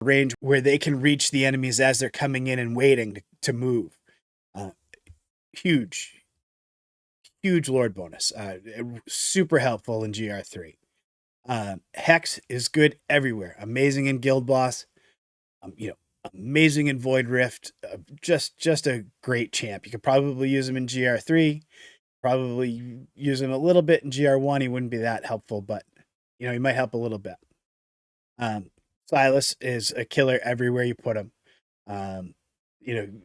range where they can reach the enemies as they're coming in and waiting to move. Huge, huge Lord bonus. Super helpful in GR3. Hex is good everywhere. Amazing in Guild Boss. Amazing in Void Rift. Just a great champ. You could probably use him in GR3. Probably use him a little bit in GR1. He wouldn't be that helpful, but he might help a little bit. Silas is a killer everywhere you put him.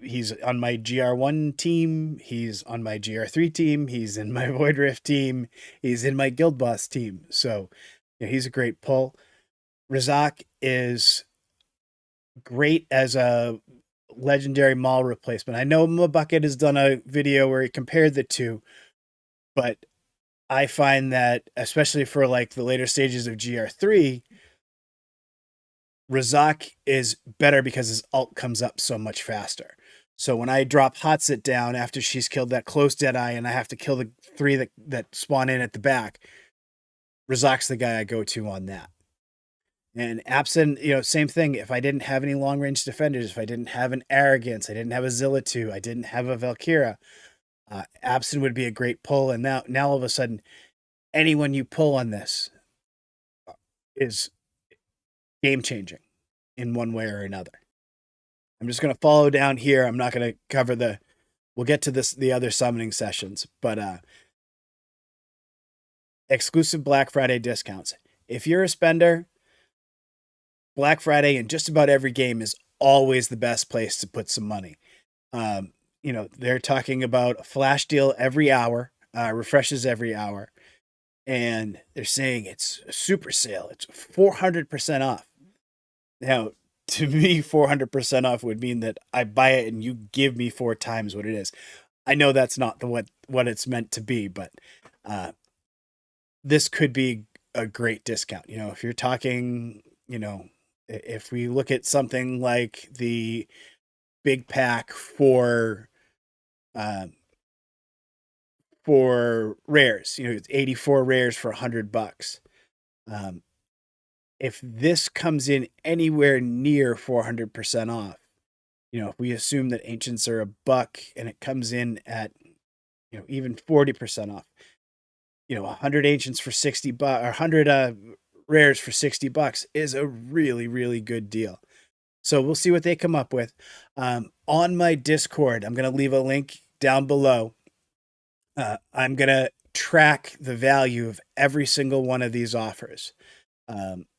He's on my GR1 team. He's on my GR3 team. He's in my Void Rift team. He's in my Guild Boss team. So he's a great pull. Razak is great as a legendary Maul replacement. I know Mabucket has done a video where he compared the two, but I find that, especially for like the later stages of GR3, Razak is better because his ult comes up so much faster. So when I drop Hotsit down after she's killed that close Deadeye and I have to kill the 3 that spawn in at the back, Razak's the guy I go to on that. And absent, same thing. If I didn't have any long range defenders, if I didn't have an Arrogance, I didn't have a Zilla2, I didn't have a Valkyra, Absent would be a great pull. And now all of a sudden, anyone you pull on this is game changing in one way or another. I'm just going to follow down here. I'm not going to cover we'll get to the other summoning sessions, but exclusive Black Friday discounts. If you're a spender, Black Friday in just about every game is always the best place to put some money. They're talking about a flash deal every hour, refreshes every hour, and they're saying it's a super sale. It's 400% off. Now, to me, 400% off would mean that I buy it and you give me 4 times what it is. I know that's not what it's meant to be, but this could be a great discount. If you're talking, if we look at something like the big pack for rares, it's 84 rares for $100. If this comes in anywhere near 400% off, if we assume that ancients are $1 and it comes in at, even 40% off, 100 ancients for $60 or 100 rares for $60 is a really, really good deal. So we'll see what they come up with. On my Discord, I'm going to leave a link down below. I'm going to track the value of every single one of these offers.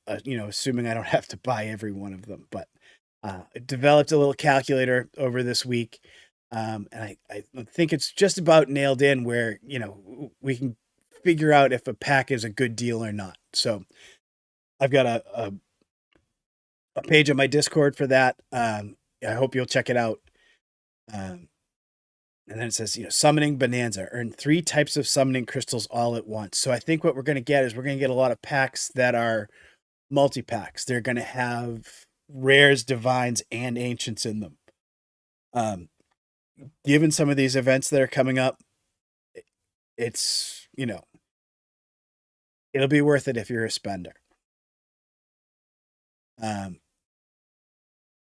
Assuming I don't have to buy every one of them, but I developed a little calculator over this week. And I think it's just about nailed in where, we can figure out if a pack is a good deal or not. So I've got a page on my Discord for that. I hope you'll check it out. And then it says, summoning bonanza, earn 3 types of summoning crystals all at once. So I think what we're going to get is we're going to get a lot of packs that are multi-packs. They're going to have rares, divines, and ancients in them. Given some of these events that are coming up, it's, it'll be worth it if you're a spender.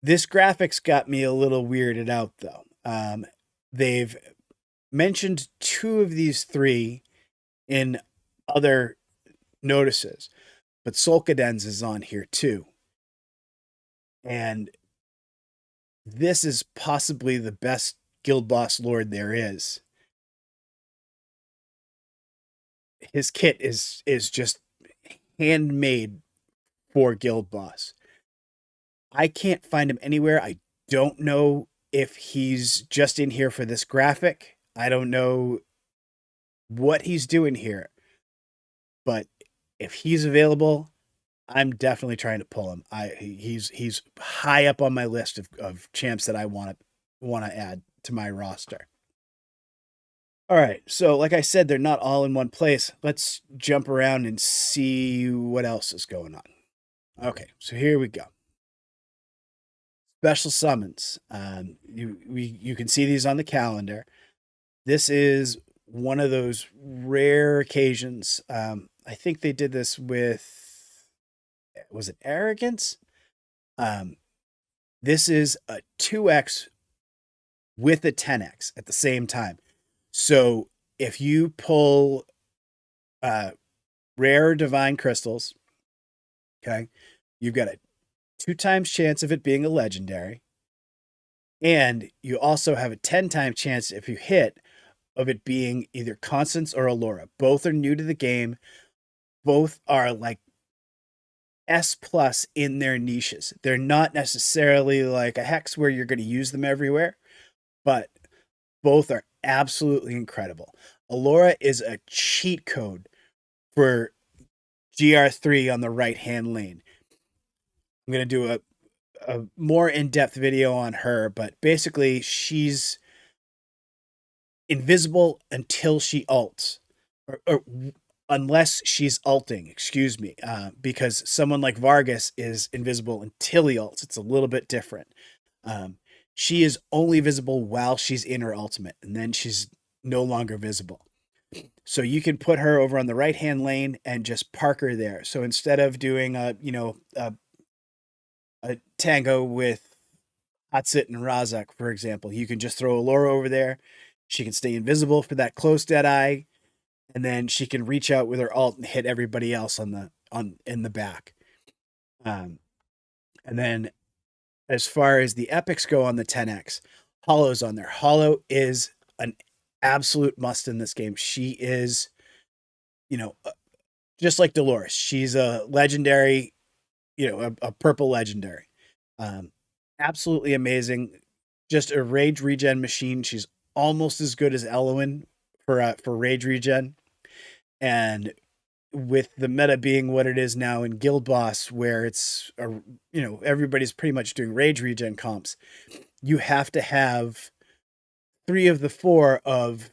This graphics got me a little weirded out, though. They've mentioned 2 of these 3 in other notices, but Solkadens is on here too. And this is possibly the best Guild Boss Lord there is. His kit is just handmade for Guild Boss. I can't find him anywhere. I don't know if he's just in here for this graphic. I don't know what he's doing here. But if he's available, I'm definitely trying to pull him. He's high up on my list of champs that I want to add to my roster. All right, so like I said, they're not all in one place. Let's jump around and see what else is going on. Okay, so here we go. Special summons. You can see these on the calendar. This is one of those rare occasions. I think they did this with, was it Arrogance? Um, this is a 2x with a 10x at the same time. So if you pull uh, rare divine crystals, okay, you've got a 2 times chance of it being a legendary, and you also have a 10 times chance if you hit of it being either Constance or Allura. Both are new to the game. Both are like S plus in their niches. They're not necessarily like a hex where you're going to use them everywhere, but both are absolutely incredible. Allura is a cheat code for GR3 on the right hand lane. I'm going to do a more in depth video on her, but basically, she's invisible until she ults, or unless she's ulting, excuse me, because someone like Vargas is invisible until he ults. It's a little bit different. Um, she is only visible while she's in her ultimate, and then she's no longer visible. So you can put her over on the right hand lane and just park her there. So instead of doing a tango with Hatsit and Razak, for example, you can just throw Allura over there. She can stay invisible for that close dead eye, and then she can reach out with her alt and hit everybody else on in the back. Um, and then as far as the epics go on the 10x, Hollow's on there. Hollow is an absolute must in this game. She is, you know, just like Dolores. She's a legendary, a purple legendary. Um, Absolutely amazing. Just a rage regen machine. She's almost as good as Elowen for rage regen. And with the meta being what it is now in Guild Boss, where it's everybody's pretty much doing rage regen comps, you have to have 3 of the 4 of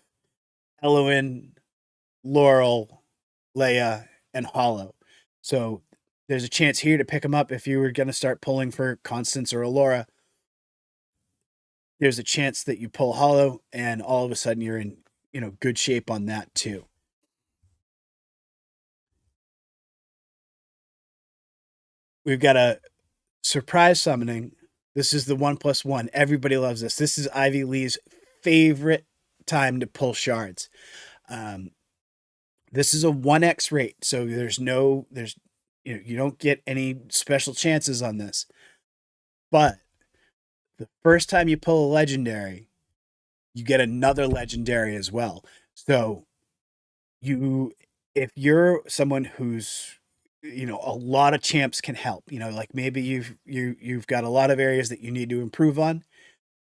Elowen, Laurel, Leia, and Hollow. So there's a chance here to pick them up if you were going to start pulling for Constance or Allura. There's a chance that you pull Hollow, and all of a sudden you're in good shape on that too. We've got a surprise summoning. This is the 1+1. Everybody loves this. This is Ivy Lee's favorite time to pull shards. Um, this is a 1x rate, so you don't get any special chances on this. But the first time you pull a legendary, you get another legendary as well. So you if you're someone who's a lot of champs can help, like maybe you've got a lot of areas that you need to improve on.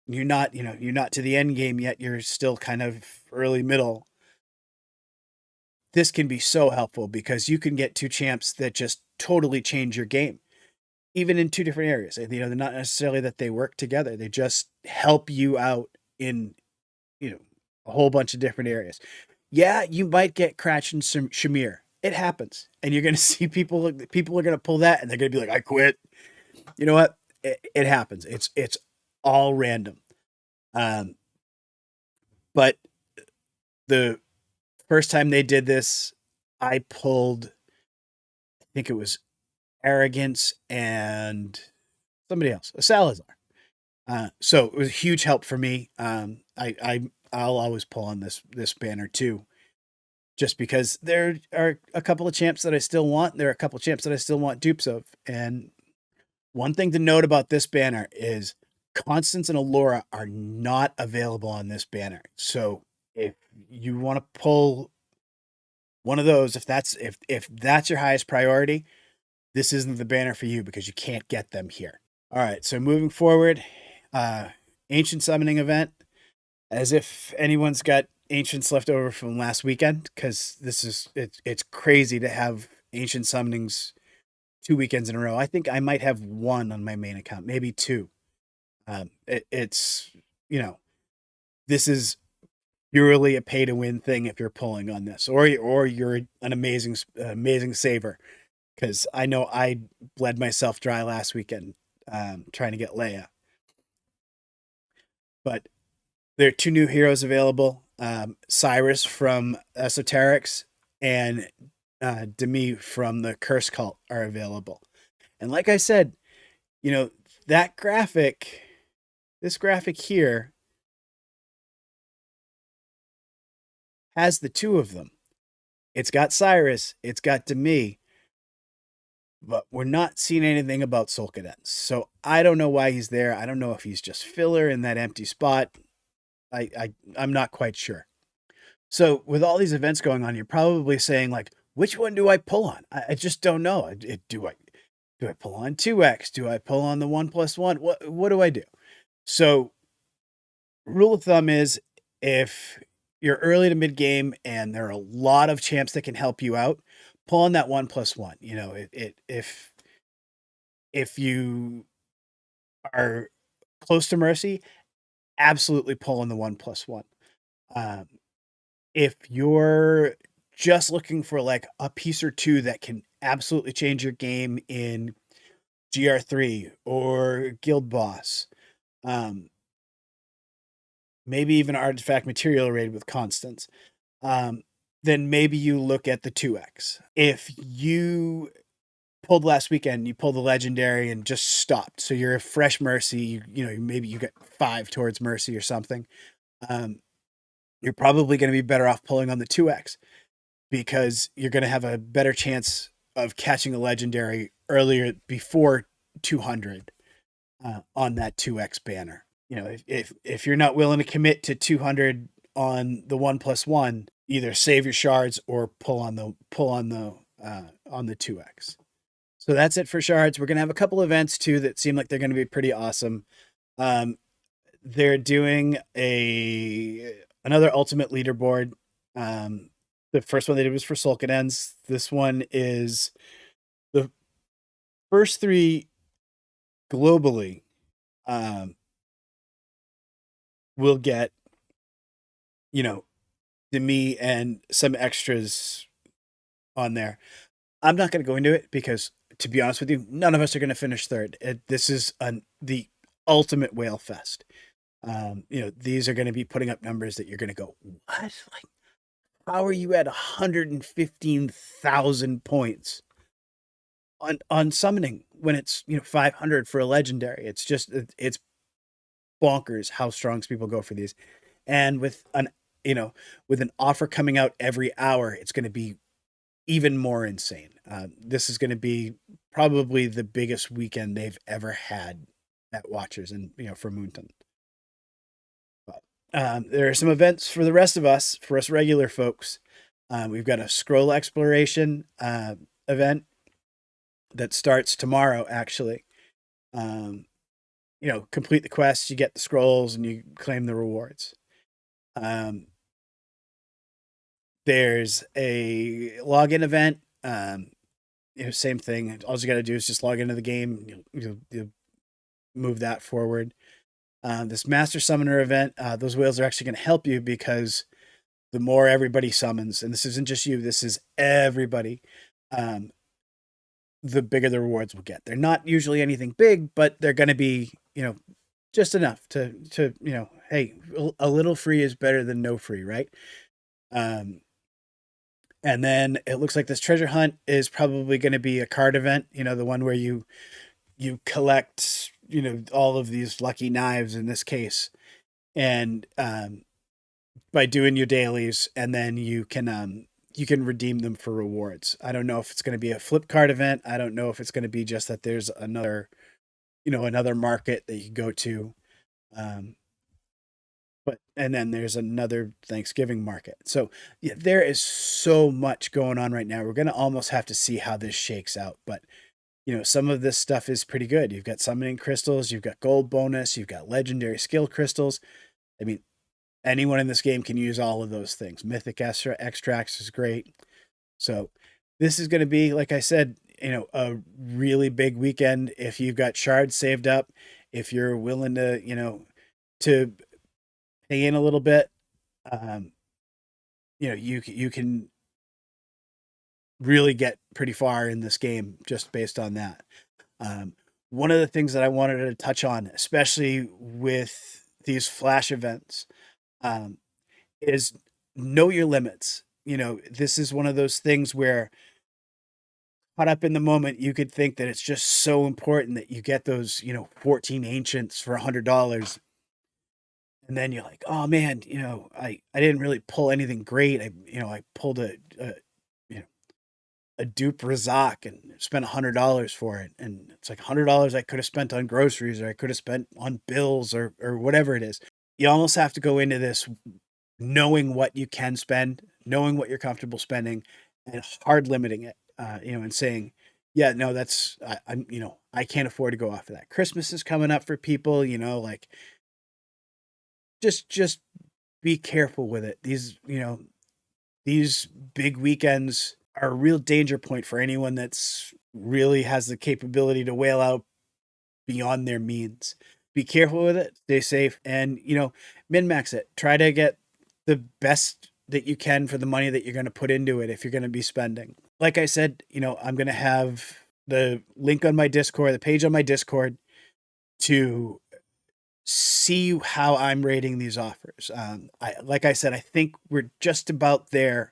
You're not to the end game yet, you're still kind of early middle. This can be so helpful because you can get 2 champs that just totally change your game, even in 2 different areas. They're not necessarily that they work together, they just help you out in you know a whole bunch of different areas. Yeah, you might get Cratch and Shamir. It happens, and you're gonna see people are gonna pull that, and they're gonna be like, "I quit." You know what? It happens. It's all random. Um, but the first time they did this, I pulled. I think it was Arrogance and somebody else, a Salazar. So it was a huge help for me. I'll always pull on this banner too, just because there are a couple of champs that I still want. There are a couple of champs that I still want dupes of. And one thing to note about this banner is Constance and Allura are not available on this banner. So if you want to pull one of those, if that's your highest priority, this isn't the banner for you because you can't get them here. All right, so moving forward, ancient summoning event. As if anyone's got ancients left over from last weekend, because it's crazy to have ancient summonings 2 weekends in a row. I think I might have one on my main account, maybe two. It's this is purely a pay to win thing if you're pulling on this, or you're an amazing saver. Because I know I bled myself dry last weekend trying to get Leia, but there are 2 new heroes available. Cyrus from Esoterics and Demi from the Curse Cult are available. And like I said, You know, that graphic, this graphic here has the two of them. It's got Cyrus, it's got Demi, but we're not seeing anything about Sulkadens. So I don't know why he's there. I don't know if he's just filler in that empty spot. I'm not quite sure. So with all these events going on, you're probably saying like, which one do I pull on? I just don't know. Do I pull on 2x? Do I pull on the 1+1? What do I do? So rule of thumb is if you're early to mid game and there are a lot of champs that can help you out, pull on that 1+1. You know, if you are close to Mercy, absolutely pull on the 1+1. Um, if you're just looking for like a piece or two that can absolutely change your game in GR3 or Guild Boss, um, maybe even Artifact Material Raid with Constants, um, then maybe you look at the 2x. If you pulled last weekend, you pulled the legendary and just stopped. So you're a fresh Mercy, you know, maybe you get 5 towards Mercy or something. You're probably going to be better off pulling on the 2x because you're going to have a better chance of catching a legendary earlier before 200 on that 2x banner. You know, if you're not willing to commit to 200 on the 1+1, either save your shards or pull on the 2x. So that's it for shards. We're gonna have a couple events too that seem like they're gonna be pretty awesome. Um, they're doing another ultimate leaderboard. The first one they did was for Sulkadens. This one is the first three globally. Will get, you know, me and some extras on there. I'm not going to go into it because, to be honest with you, none of us are going to finish third. This is the ultimate whale fest. You know, these are going to be putting up numbers that you're going to go, what? Like, how are you at 115,000 points on summoning when it's 500 for a legendary? It's just it's bonkers how strong people go for these, and with an offer coming out every hour, it's going to be even more insane. This is going to be probably the biggest weekend they've ever had at Watchers and for Moonton. But there are some events for the rest of us, for us regular folks. We've got a scroll exploration event that starts tomorrow. Actually, complete the quests, you get the scrolls, and you claim the rewards. There's a login event. Same thing. All you got to do is just log into the game. You'll move that forward. This Master Summoner event, those whales are actually going to help you because the more everybody summons, and this isn't just you, this is everybody, the bigger the rewards will get. They're not usually anything big, but they're going to be, just enough to hey, a little free is better than no free, right? And then it looks like this treasure hunt is probably going to be a card event, the one where you collect, all of these lucky knives in this case. And by doing your dailies, and then you can redeem them for rewards. I don't know if it's going to be a flip card event. I don't know if it's going to be just that there's another market that you can go to. And then there's another Thanksgiving market. So yeah, there is so much going on right now. We're going to almost have to see how this shakes out. But, some of this stuff is pretty good. You've got summoning crystals, you've got gold bonus, you've got legendary skill crystals. I mean, anyone in this game can use all of those things. Mythic extracts is great. So this is going to be, like I said, a really big weekend. If you've got shards saved up, if you're willing to, to pay in a little bit, you can really get pretty far in this game just based on that. One of the things that I wanted to touch on, especially with these flash events, is know your limits. This is one of those things where caught up in the moment, you could think that it's just so important that you get those, 14 ancients for $100. And then you're like, oh man, I didn't really pull anything great. I pulled you know, a dupe Razak and spent $100 for it. And it's like $100 I could have spent on groceries, or I could have spent on bills, or whatever it is. You almost have to go into this knowing what you can spend, knowing what you're comfortable spending, and hard limiting it, and saying, yeah, no, I can't afford to go off of that. Christmas is coming up for people, like just be careful with it. These big weekends are a real danger point for anyone that's really has the capability to whale out beyond their means. Be careful with it, stay safe, and min max it. Try to get the best that you can for the money that you're going to put into it if you're going to be spending. Like I said, I'm going to have the link on my Discord, the page on my Discord, to see how I'm rating these offers. Like I said, I think we're just about there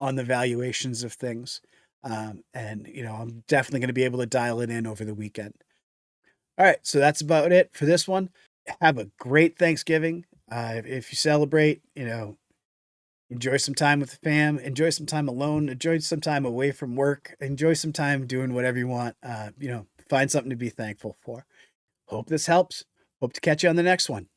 on the valuations of things. And I'm definitely going to be able to dial it in over the weekend. All right, so that's about it for this one. Have a great Thanksgiving. If you celebrate, enjoy some time with the fam, enjoy some time alone, enjoy some time away from work, enjoy some time doing whatever you want. Find something to be thankful for. Hope this helps. Hope to catch you on the next one.